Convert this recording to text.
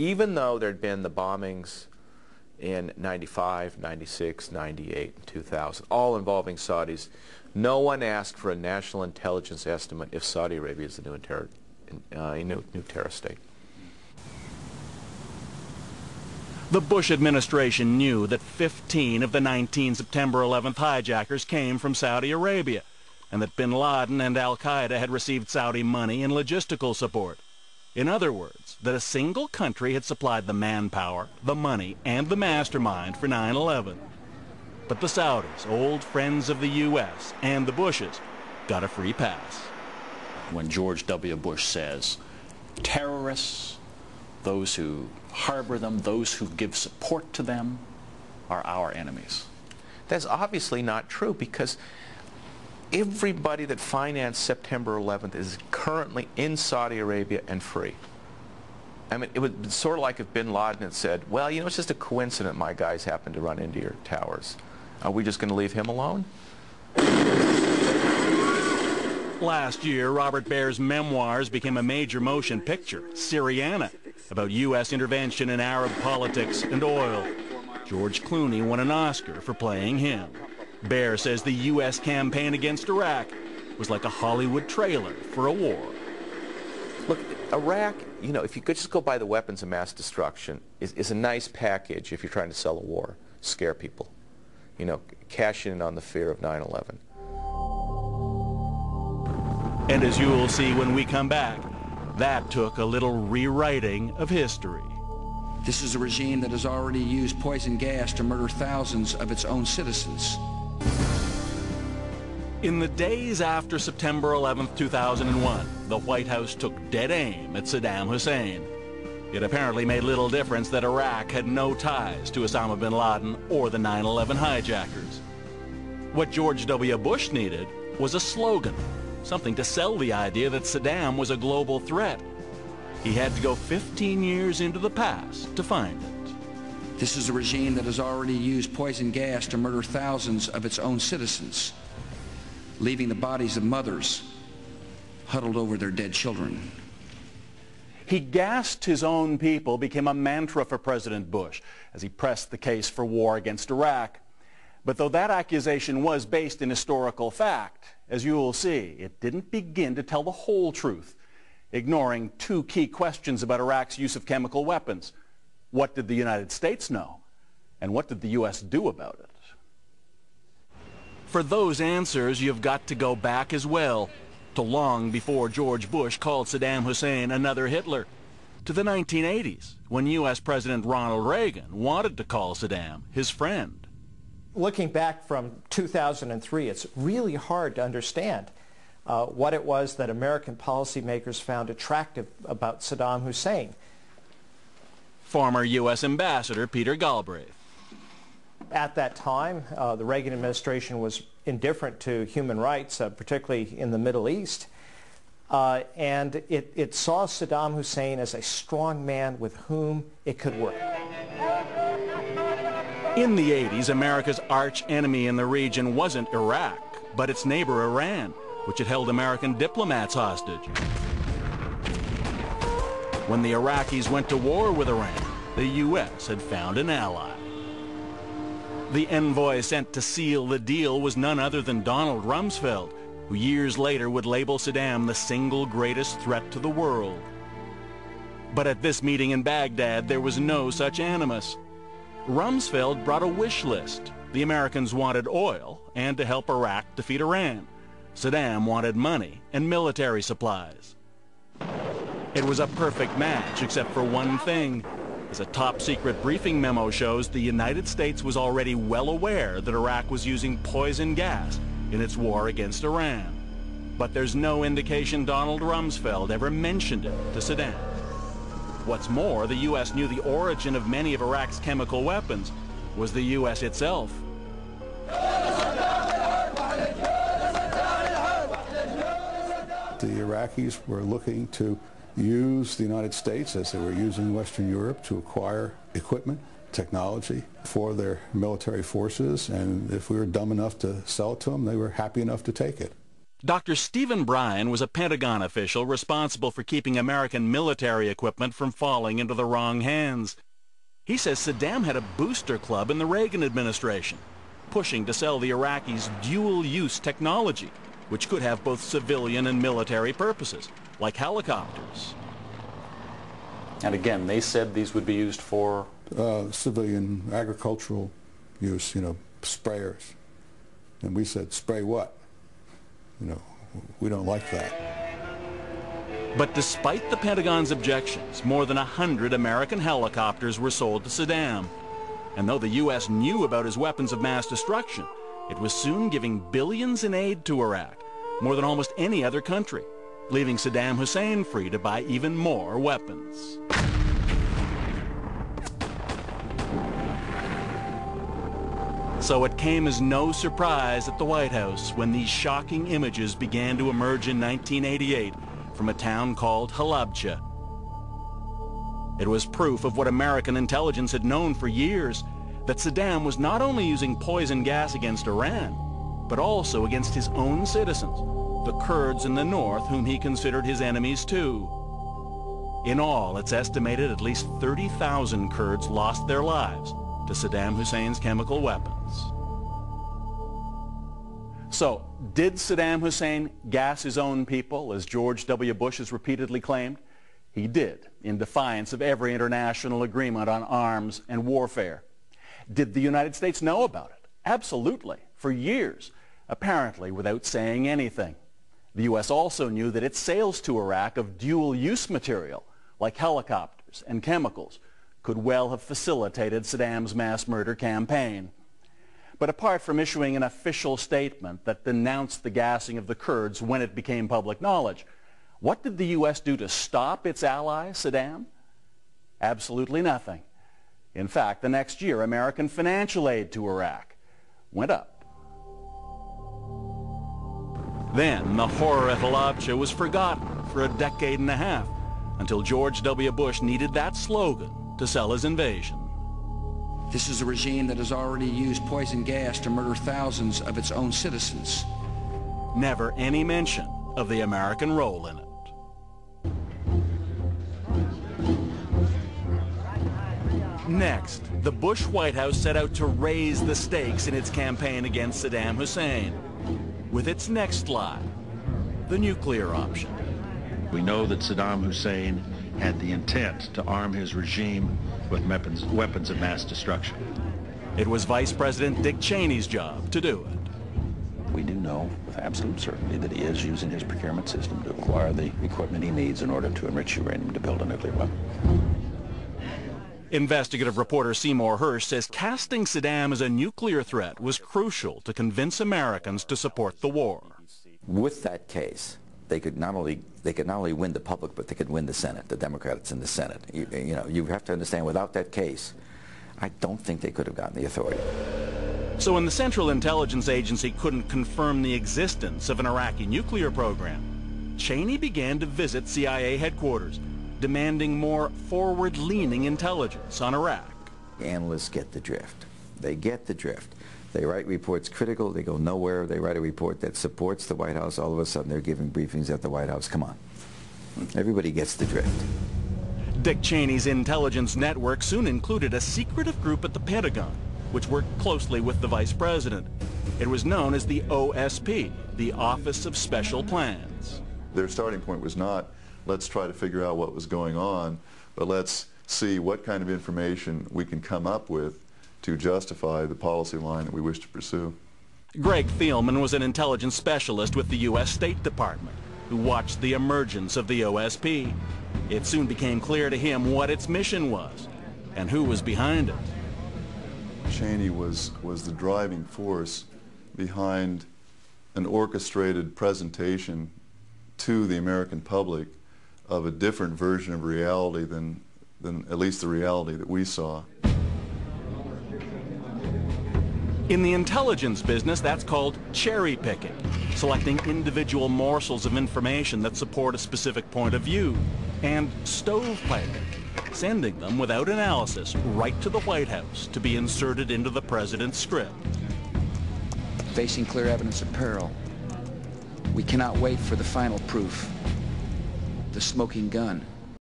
even though there had been the bombings in 95, 96, 98, and 2000, all involving Saudis, no one asked for a national intelligence estimate if Saudi Arabia is the new terrorist state. The Bush administration knew that 15 of the 19 September 11th hijackers came from Saudi Arabia, and that bin Laden and al-Qaeda had received Saudi money and logistical support. In other words, that a single country had supplied the manpower, the money, and the mastermind for 9/11. But the Saudis, old friends of the U.S. and the Bushes, got a free pass. When George W. Bush says, terrorists, those who harbor them, those who give support to them, are our enemies. That's obviously not true, because everybody that financed September 11th is currently in Saudi Arabia and free. I mean, it was sort of like if bin Laden had said, well, you know, it's just a coincidence my guys happened to run into your towers. Are we just going to leave him alone? Last year, Robert Baer's memoirs became a major motion picture, Syriana, about U.S. intervention in Arab politics and oil. George Clooney won an Oscar for playing him. Baer says the U.S. campaign against Iraq was like a Hollywood trailer for a war. Look, Iraq, you know, if you could just go buy the weapons of mass destruction, is a nice package if you're trying to sell a war, scare people. You know, cash in on the fear of 9/11. And as you'll see when we come back, that took a little rewriting of history. This is a regime that has already used poison gas to murder thousands of its own citizens. In the days after September 11th, 2001, the White House took dead aim at Saddam Hussein. It apparently made little difference that Iraq had no ties to Osama bin Laden or the 9/11 hijackers. What George W. Bush needed was a slogan, something to sell the idea that Saddam was a global threat. He had to go 15 years into the past to find it. This is a regime that has already used poison gas to murder thousands of its own citizens, leaving the bodies of mothers huddled over their dead children. He gassed his own people became a mantra for President Bush as he pressed the case for war against Iraq. But though that accusation was based in historical fact, as you will see, it didn't begin to tell the whole truth, ignoring two key questions about Iraq's use of chemical weapons. What did the United States know? And what did the U.S. do about it? For those answers, you've got to go back as well, to long before George Bush called Saddam Hussein another Hitler, to the 1980s, when U.S. President Ronald Reagan wanted to call Saddam his friend. Looking back from 2003, it's really hard to understand what it was that American policymakers found attractive about Saddam Hussein. Former U.S. Ambassador Peter Galbraith. At that time, the Reagan administration was indifferent to human rights, particularly in the Middle East. And it saw Saddam Hussein as a strong man with whom it could work. In the 80s, America's arch enemy in the region wasn't Iraq, but its neighbor Iran, which had held American diplomats hostage. When the Iraqis went to war with Iran, the U.S. had found an ally. The envoy sent to seal the deal was none other than Donald Rumsfeld, who years later would label Saddam the single greatest threat to the world. But at this meeting in Baghdad, there was no such animus. Rumsfeld brought a wish list. The Americans wanted oil and to help Iraq defeat Iran. Saddam wanted money and military supplies. It was a perfect match, except for one thing. As a top-secret briefing memo shows, the United States was already well aware that Iraq was using poison gas in its war against Iran. But there's no indication Donald Rumsfeld ever mentioned it to Saddam. What's more, the U.S. knew the origin of many of Iraq's chemical weapons was the U.S. itself. The Iraqis were looking to use the United States, as they were using Western Europe, to acquire equipment, technology for their military forces, and if we were dumb enough to sell it to them, they were happy enough to take it. Dr. Stephen Bryan was a Pentagon official responsible for keeping American military equipment from falling into the wrong hands. He says Saddam had a booster club in the Reagan administration, pushing to sell the Iraqis dual-use technology, which could have both civilian and military purposes, like helicopters. And again, they said these would be used for? Civilian, agricultural use, sprayers. And we said, spray what? We don't like that. But despite the Pentagon's objections, more than 100 American helicopters were sold to Saddam. And though the U.S. knew about his weapons of mass destruction, it was soon giving billions in aid to Iraq, more than almost any other country, leaving Saddam Hussein free to buy even more weapons. So it came as no surprise at the White House when these shocking images began to emerge in 1988 from a town called Halabja. It was proof of what American intelligence had known for years, that Saddam was not only using poison gas against Iran, but also against his own citizens, the Kurds in the north, whom he considered his enemies too. In all, it's estimated at least 30,000 Kurds lost their lives to Saddam Hussein's chemical weapons. So, did Saddam Hussein gas his own people, as George W. Bush has repeatedly claimed? He did, in defiance of every international agreement on arms and warfare. Did the United States know about it? Absolutely, for years, apparently without saying anything. The U.S. also knew that its sales to Iraq of dual-use material, like helicopters and chemicals, could well have facilitated Saddam's mass murder campaign. But apart from issuing an official statement that denounced the gassing of the Kurds when it became public knowledge, what did the U.S. do to stop its ally, Saddam? Absolutely nothing. In fact, the next year, American financial aid to Iraq went up. Then the horror at Halabja was forgotten for a decade and a half, until George W. Bush needed that slogan to sell his invasion. This is a regime that has already used poison gas to murder thousands of its own citizens. Never any mention of the American role in it. Next, the Bush White House set out to raise the stakes in its campaign against Saddam Hussein, with its next lie, the nuclear option. We know that Saddam Hussein had the intent to arm his regime with weapons of mass destruction. It was Vice President Dick Cheney's job to do it. We do know with absolute certainty that he is using his procurement system to acquire the equipment he needs in order to enrich uranium to build a nuclear weapon. Investigative reporter Seymour Hersh says casting Saddam as a nuclear threat was crucial to convince Americans to support the war. With that case, they could not only win the public, but they could win the Senate, the Democrats in the Senate. You have to understand, without that case, I don't think they could have gotten the authority. So when the Central Intelligence Agency couldn't confirm the existence of an Iraqi nuclear program, Cheney began to visit CIA headquarters, demanding more forward-leaning intelligence on Iraq. Analysts get the drift. They get the drift. They write reports critical, they go nowhere. They write a report that supports the White House. All of a sudden they're giving briefings at the White House. Come on. Everybody gets the drift. Dick Cheney's intelligence network soon included a secretive group at the Pentagon, which worked closely with the Vice President. It was known as the OSP, the Office of Special Plans. Their starting point was not, let's try to figure out what was going on, but let's see what kind of information we can come up with to justify the policy line that we wish to pursue. Greg Thielman was an intelligence specialist with the U.S. State Department who watched the emergence of the OSP. It soon became clear to him what its mission was and who was behind it. Cheney was the driving force behind an orchestrated presentation to the American public of a different version of reality than at least the reality that we saw. In the intelligence business, that's called cherry picking, selecting individual morsels of information that support a specific point of view, and stovepiping, sending them without analysis right to the White House to be inserted into the president's script. Facing clear evidence of peril, We cannot wait for the final proof, the smoking gun.